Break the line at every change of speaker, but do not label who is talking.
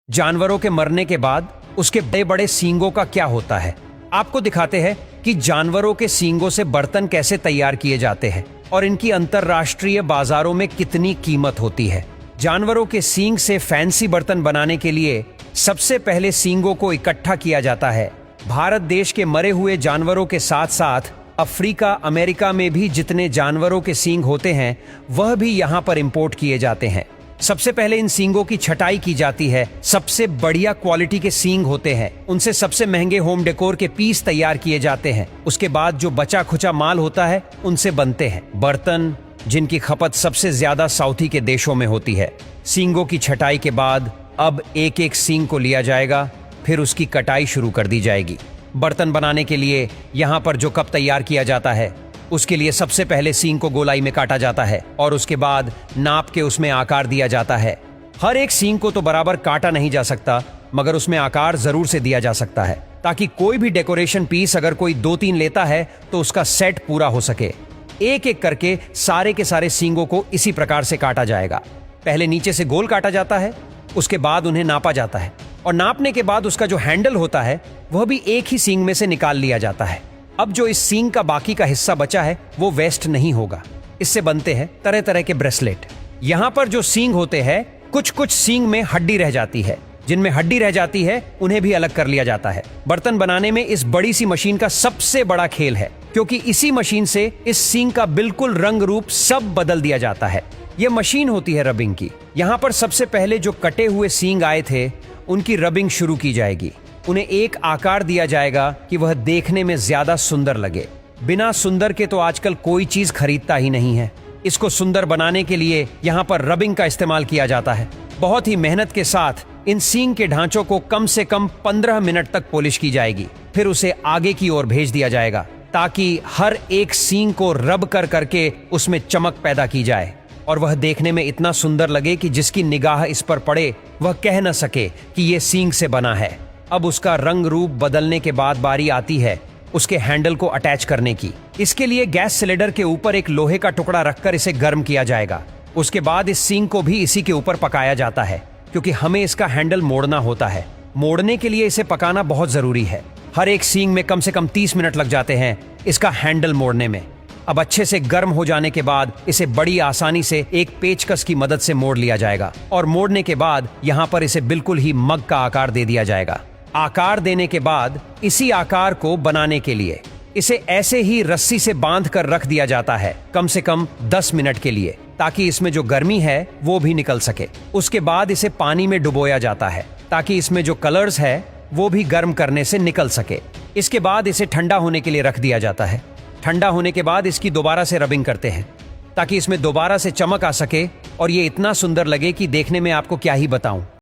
जानवरों के मरने के बाद उसके बड़े बड़े सींगों का क्या होता है। आपको दिखाते हैं कि जानवरों के सींगों से बर्तन कैसे तैयार किए जाते हैं और इनकी अंतरराष्ट्रीय बाजारों में कितनी कीमत होती है। जानवरों के सींग से फैंसी बर्तन बनाने के लिए सबसे पहले सींगों को इकट्ठा किया जाता है। भारत देश के मरे हुए जानवरों के साथ साथ अफ्रीका, अमेरिका में भी जितने जानवरों के सींग होते हैं वह भी यहाँ पर इंपोर्ट किए जाते हैं। सबसे पहले इन सींगों की छटाई की जाती है। सबसे बढ़िया क्वालिटी के सींग होते हैं, उनसे सबसे महंगे होम डेकोर के पीस तैयार किए जाते हैं। उसके बाद जो बचा खुचा माल होता है उनसे बनते हैं बर्तन, जिनकी खपत सबसे ज्यादा साउथी के देशों में होती है। सींगों की छटाई के बाद अब एक एक सींग को लिया जाएगा, फिर उसकी कटाई शुरू कर दी जाएगी। बर्तन बनाने के लिए यहाँ पर जो कप तैयार किया जाता है उसके लिए सबसे पहले सींग को गोलाई में काटा जाता है और उसके बाद नाप के उसमें आकार दिया जाता है। हर एक सींग को तो बराबर काटा नहीं जा सकता, मगर उसमें आकार जरूर से दिया जा सकता है ताकि कोई भी डेकोरेशन पीस अगर कोई 2-3 लेता है तो उसका सेट पूरा हो सके। एक एक करके सारे के सारे सींगों को इसी प्रकार से काटा जाएगा। पहले नीचे से गोल काटा जाता है, उसके बाद उन्हें नापा जाता है और नापने के बाद उसका जो हैंडल होता है वह भी एक ही सींग में से निकाल लिया जाता है। अब जो इस सींग का बाकी का हिस्सा बचा है वो वेस्ट नहीं होगा। इससे बनते हैं तरह तरह के ब्रेसलेट। यहाँ पर जो सींग होते हैं, कुछ कुछ सींग में हड्डी रह जाती है। जिनमें हड्डी रह जाती है उन्हें भी अलग कर लिया जाता है। बर्तन बनाने में इस बड़ी सी मशीन का सबसे बड़ा खेल है, क्योंकि इसी मशीन से इस सींग का बिल्कुल रंग रूप सब बदल दिया जाता है। यह मशीन होती है रबिंग की। यहाँ पर सबसे पहले जो कटे हुए सींग आए थे उनकी रबिंग शुरू की जाएगी। उन्हें एक आकार दिया जाएगा कि वह देखने में ज्यादा सुंदर लगे। बिना सुंदर के तो आजकल कोई चीज खरीदता ही नहीं है। इसको सुंदर बनाने के लिए यहाँ पर रबिंग का इस्तेमाल किया जाता है। बहुत ही मेहनत के साथ इन सींग के ढांचों को कम से कम 15 मिनट तक पॉलिश की जाएगी। फिर उसे आगे की ओर भेज दिया जाएगा ताकि हर एक सींग को रब कर करके उसमें चमक पैदा की जाए और वह देखने में इतना सुंदर लगे कि जिसकी निगाह इस पर पड़े वह कह न सके कि यह सींग से बना है। अब उसका रंग रूप बदलने के बाद बारी आती है उसके हैंडल को अटैच करने की। इसके लिए गैस सिलेंडर के ऊपर एक लोहे का टुकड़ा रखकर इसे गर्म किया जाएगा। उसके बाद इस सींग को भी इसी के ऊपर पकाया जाता है, क्योंकि हमें इसका हैंडल मोड़ना होता है। मोड़ने के लिए इसे पकाना बहुत जरूरी है। हर एक सींग में कम से कम 30 मिनट लग जाते हैं इसका हैंडल मोड़ने में। अब अच्छे से गर्म हो जाने के बाद इसे बड़ी आसानी से एक पेचकस की मदद से मोड़ लिया जाएगा और मोड़ने के बाद यहाँ पर इसे बिल्कुल ही मग का आकार दे दिया जाएगा। आकार देने के बाद इसी आकार को बनाने के लिए इसे ऐसे ही रस्सी से बांध कर रख दिया जाता है कम से कम 10 मिनट के लिए, ताकि इसमें जो गर्मी है वो भी निकल सके। उसके बाद इसे पानी में डुबोया जाता है ताकि इसमें जो कलर्स है वो भी गर्म करने से निकल सके। इसके बाद इसे ठंडा होने के लिए रख दिया जाता है। ठंडा होने के बाद इसकी दोबारा से रबिंग करते हैं ताकि इसमें दोबारा से चमक आ सके और ये इतना सुंदर लगे कि देखने में आपको क्या ही बताऊं।